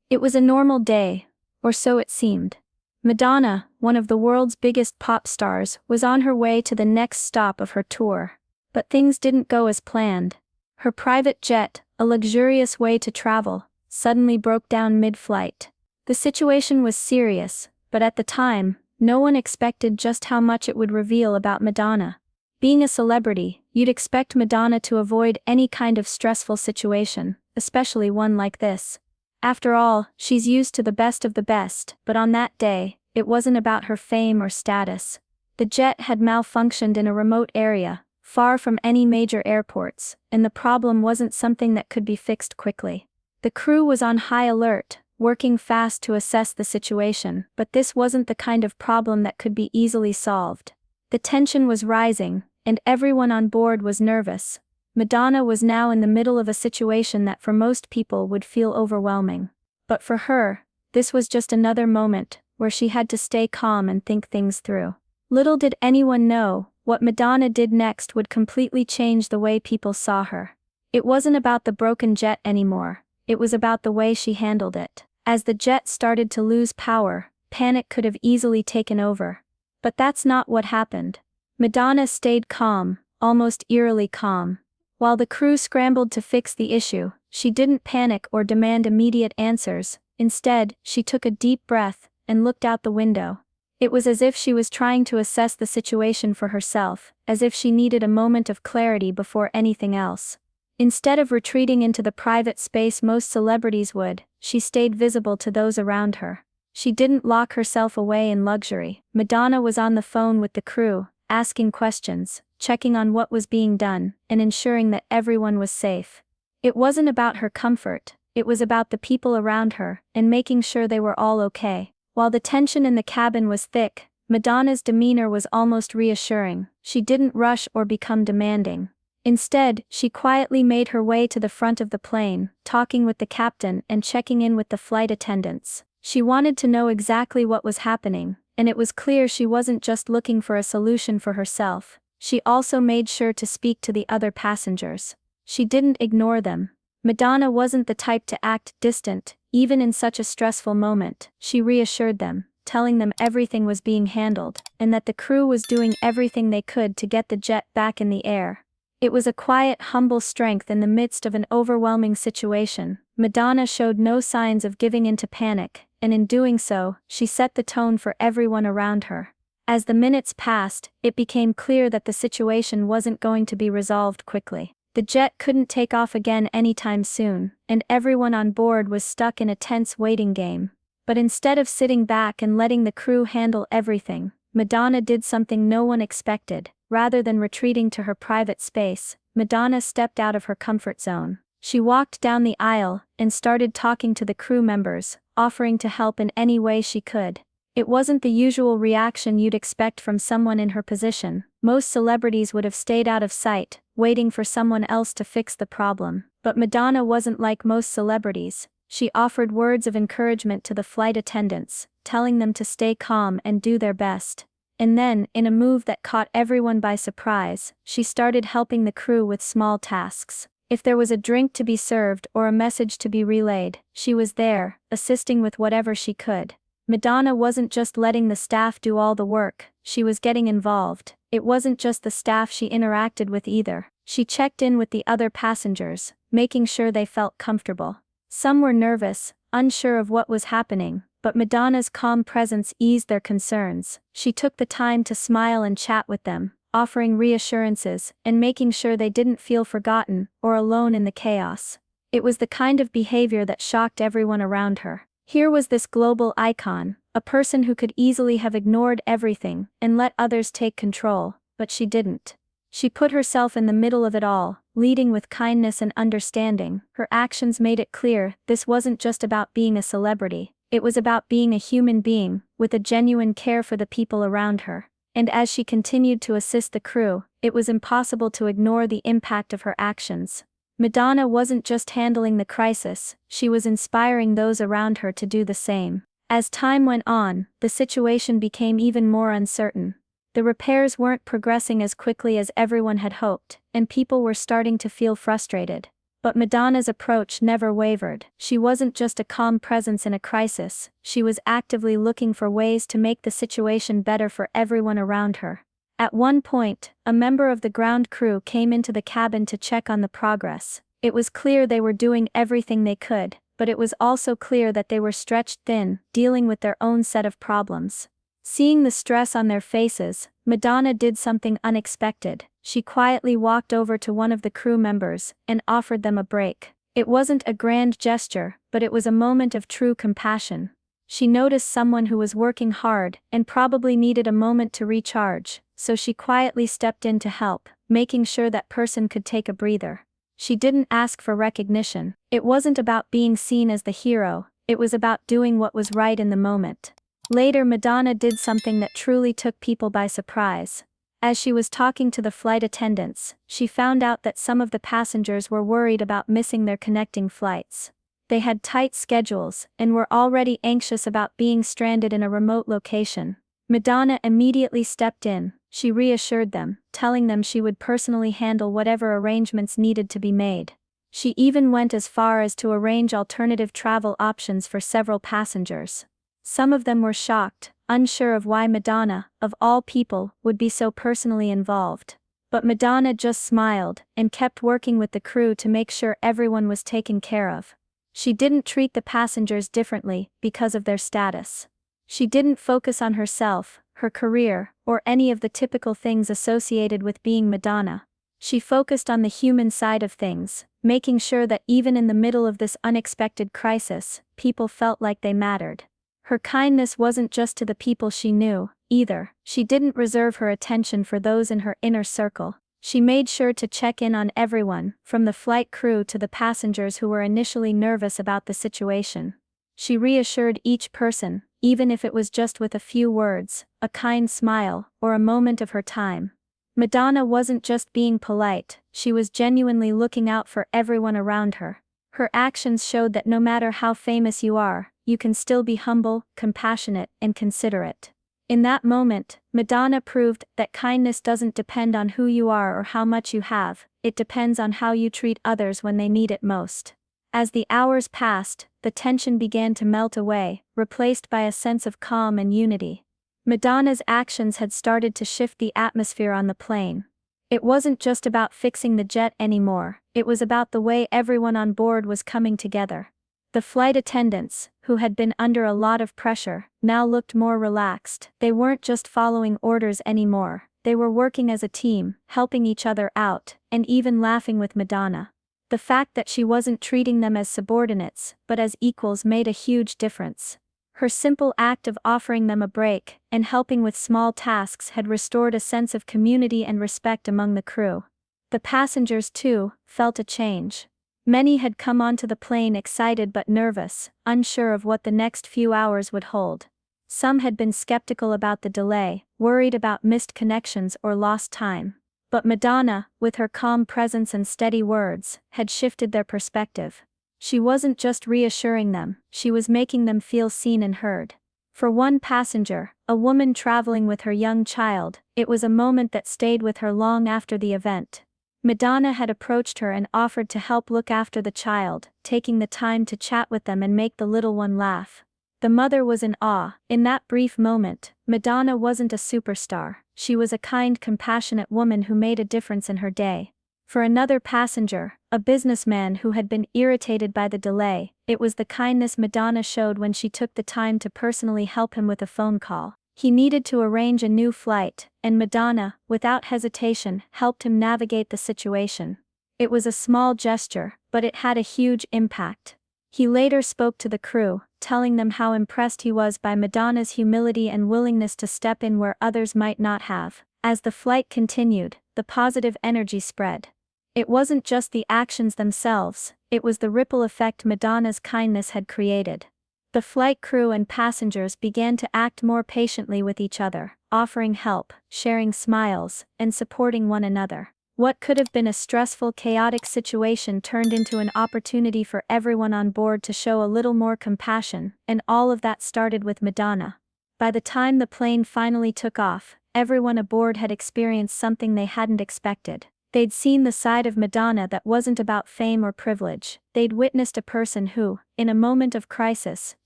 It was a normal day, or so it seemed. Madonna, one of the world's biggest pop stars, was on her way to the next stop of her tour. But things didn't go as planned. Her private jet, a luxurious way to travel, suddenly broke down mid-flight. The situation was serious, but at the time, no one expected just how much it would reveal about Madonna. Being a celebrity, you'd expect Madonna to avoid any kind of stressful situation, especially one like this. After all, she's used to the best of the best, but on that day, it wasn't about her fame or status. The jet had malfunctioned in a remote area, far from any major airports, and the problem wasn't something that could be fixed quickly. The crew was on high alert, working fast to assess the situation, but this wasn't the kind of problem that could be easily solved. The tension was rising, and everyone on board was nervous. Madonna was now in the middle of a situation that for most people would feel overwhelming. But for her, this was just another moment where she had to stay calm and think things through. Little did anyone know, what Madonna did next would completely change the way people saw her. It wasn't about the broken jet anymore, it was about the way she handled it. As the jet started to lose power, panic could have easily taken over. But that's not what happened. Madonna stayed calm, almost eerily calm. While the crew scrambled to fix the issue, she didn't panic or demand immediate answers. Instead, she took a deep breath and looked out the window. It was as if she was trying to assess the situation for herself, as if she needed a moment of clarity before anything else. Instead of retreating into the private space most celebrities would, she stayed visible to those around her. She didn't lock herself away in luxury. Madonna was on the phone with the crew, asking questions, checking on what was being done, and ensuring that everyone was safe. It wasn't about her comfort, it was about the people around her, and making sure they were all okay. While the tension in the cabin was thick, Madonna's demeanor was almost reassuring. She didn't rush or become demanding. Instead, she quietly made her way to the front of the plane, talking with the captain and checking in with the flight attendants. She wanted to know exactly what was happening, and it was clear she wasn't just looking for a solution for herself. She also made sure to speak to the other passengers. She didn't ignore them. Madonna wasn't the type to act distant, even in such a stressful moment. She reassured them, telling them everything was being handled, and that the crew was doing everything they could to get the jet back in the air. It was a quiet, humble strength in the midst of an overwhelming situation. Madonna showed no signs of giving in to panic, and in doing so, she set the tone for everyone around her. As the minutes passed, it became clear that the situation wasn't going to be resolved quickly. The jet couldn't take off again anytime soon, and everyone on board was stuck in a tense waiting game. But instead of sitting back and letting the crew handle everything, Madonna did something no one expected. Rather than retreating to her private space, Madonna stepped out of her comfort zone. She walked down the aisle and started talking to the crew members, offering to help in any way she could. It wasn't the usual reaction you'd expect from someone in her position. Most celebrities would have stayed out of sight, waiting for someone else to fix the problem. But Madonna wasn't like most celebrities. She offered words of encouragement to the flight attendants, telling them to stay calm and do their best. And then, in a move that caught everyone by surprise, she started helping the crew with small tasks. If there was a drink to be served or a message to be relayed, she was there, assisting with whatever she could. Madonna wasn't just letting the staff do all the work, she was getting involved. It wasn't just the staff she interacted with either. She checked in with the other passengers, making sure they felt comfortable. Some were nervous, unsure of what was happening, but Madonna's calm presence eased their concerns. She took the time to smile and chat with them, offering reassurances and making sure they didn't feel forgotten or alone in the chaos. It was the kind of behavior that shocked everyone around her. Here was this global icon, a person who could easily have ignored everything and let others take control, but she didn't. She put herself in the middle of it all, leading with kindness and understanding. Her actions made it clear this wasn't just about being a celebrity, it was about being a human being, with a genuine care for the people around her. And as she continued to assist the crew, it was impossible to ignore the impact of her actions. Madonna wasn't just handling the crisis, she was inspiring those around her to do the same. As time went on, the situation became even more uncertain. The repairs weren't progressing as quickly as everyone had hoped, and people were starting to feel frustrated. But Madonna's approach never wavered. She wasn't just a calm presence in a crisis, she was actively looking for ways to make the situation better for everyone around her. At one point, a member of the ground crew came into the cabin to check on the progress. It was clear they were doing everything they could, but it was also clear that they were stretched thin, dealing with their own set of problems. Seeing the stress on their faces, Madonna did something unexpected. She quietly walked over to one of the crew members and offered them a break. It wasn't a grand gesture, but it was a moment of true compassion. She noticed someone who was working hard and probably needed a moment to recharge, so she quietly stepped in to help, making sure that person could take a breather. She didn't ask for recognition. It wasn't about being seen as the hero, it was about doing what was right in the moment. Later, Madonna did something that truly took people by surprise. As she was talking to the flight attendants, she found out that some of the passengers were worried about missing their connecting flights. They had tight schedules and were already anxious about being stranded in a remote location. Madonna immediately stepped in. She reassured them, telling them she would personally handle whatever arrangements needed to be made. She even went as far as to arrange alternative travel options for several passengers. Some of them were shocked, unsure of why Madonna, of all people, would be so personally involved. But Madonna just smiled and kept working with the crew to make sure everyone was taken care of. She didn't treat the passengers differently because of their status. She didn't focus on herself, her career, or any of the typical things associated with being Madonna. She focused on the human side of things, making sure that even in the middle of this unexpected crisis, people felt like they mattered. Her kindness wasn't just to the people she knew, either. She didn't reserve her attention for those in her inner circle. She made sure to check in on everyone, from the flight crew to the passengers who were initially nervous about the situation. She reassured each person, even if it was just with a few words, a kind smile, or a moment of her time. Madonna wasn't just being polite, she was genuinely looking out for everyone around her. Her actions showed that no matter how famous you are, you can still be humble, compassionate, and considerate. In that moment, Madonna proved that kindness doesn't depend on who you are or how much you have, it depends on how you treat others when they need it most. As the hours passed, the tension began to melt away, replaced by a sense of calm and unity. Madonna's actions had started to shift the atmosphere on the plane. It wasn't just about fixing the jet anymore, it was about the way everyone on board was coming together. The flight attendants, who had been under a lot of pressure, now looked more relaxed. They weren't just following orders anymore, they were working as a team, helping each other out, and even laughing with Madonna. The fact that she wasn't treating them as subordinates, but as equals made a huge difference. Her simple act of offering them a break and helping with small tasks had restored a sense of community and respect among the crew. The passengers, too, felt a change. Many had come onto the plane excited but nervous, unsure of what the next few hours would hold. Some had been skeptical about the delay, worried about missed connections or lost time. But Madonna, with her calm presence and steady words, had shifted their perspective. She wasn't just reassuring them, she was making them feel seen and heard. For one passenger, a woman traveling with her young child, it was a moment that stayed with her long after the event. Madonna had approached her and offered to help look after the child, taking the time to chat with them and make the little one laugh. The mother was in awe. In that brief moment, Madonna wasn't a superstar, she was a kind, compassionate woman who made a difference in her day. For another passenger, a businessman who had been irritated by the delay, it was the kindness Madonna showed when she took the time to personally help him with a phone call. He needed to arrange a new flight, and Madonna, without hesitation, helped him navigate the situation. It was a small gesture, but it had a huge impact. He later spoke to the crew, telling them how impressed he was by Madonna's humility and willingness to step in where others might not have. As the flight continued, the positive energy spread. It wasn't just the actions themselves, it was the ripple effect Madonna's kindness had created. The flight crew and passengers began to act more patiently with each other, offering help, sharing smiles, and supporting one another. What could have been a stressful, chaotic situation turned into an opportunity for everyone on board to show a little more compassion, and all of that started with Madonna. By the time the plane finally took off, everyone aboard had experienced something they hadn't expected. They'd seen the side of Madonna that wasn't about fame or privilege. They'd witnessed a person who, in a moment of crisis,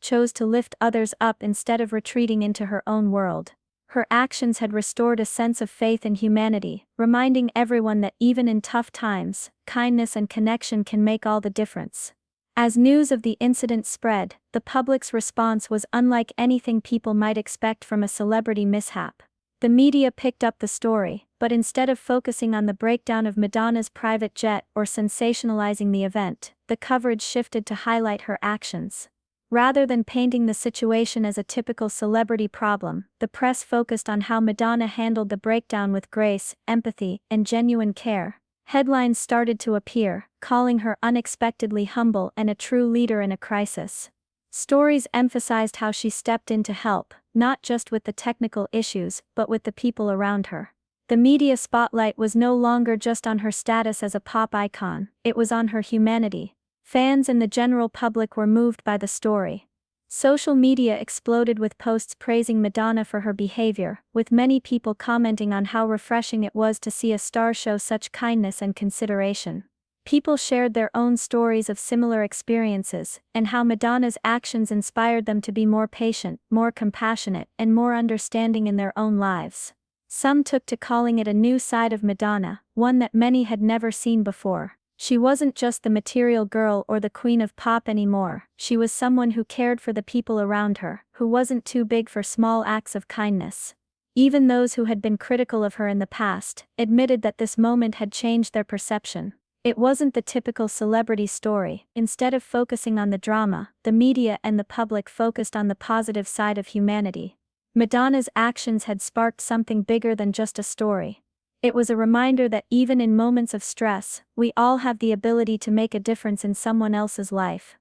chose to lift others up instead of retreating into her own world. Her actions had restored a sense of faith in humanity, reminding everyone that even in tough times, kindness and connection can make all the difference. As news of the incident spread, the public's response was unlike anything people might expect from a celebrity mishap. The media picked up the story, but instead of focusing on the breakdown of Madonna's private jet or sensationalizing the event, the coverage shifted to highlight her actions. Rather than painting the situation as a typical celebrity problem, the press focused on how Madonna handled the breakdown with grace, empathy, and genuine care. Headlines started to appear, calling her unexpectedly humble and a true leader in a crisis. Stories emphasized how she stepped in to help, not just with the technical issues, but with the people around her. The media spotlight was no longer just on her status as a pop icon, it was on her humanity. Fans and the general public were moved by the story. Social media exploded with posts praising Madonna for her behavior, with many people commenting on how refreshing it was to see a star show such kindness and consideration. People shared their own stories of similar experiences, and how Madonna's actions inspired them to be more patient, more compassionate, and more understanding in their own lives. Some took to calling it a new side of Madonna, one that many had never seen before. She wasn't just the material girl or the queen of pop anymore, she was someone who cared for the people around her, who wasn't too big for small acts of kindness. Even those who had been critical of her in the past admitted that this moment had changed their perception. It wasn't the typical celebrity story. Instead of focusing on the drama, the media and the public focused on the positive side of humanity. Madonna's actions had sparked something bigger than just a story. It was a reminder that even in moments of stress, we all have the ability to make a difference in someone else's life.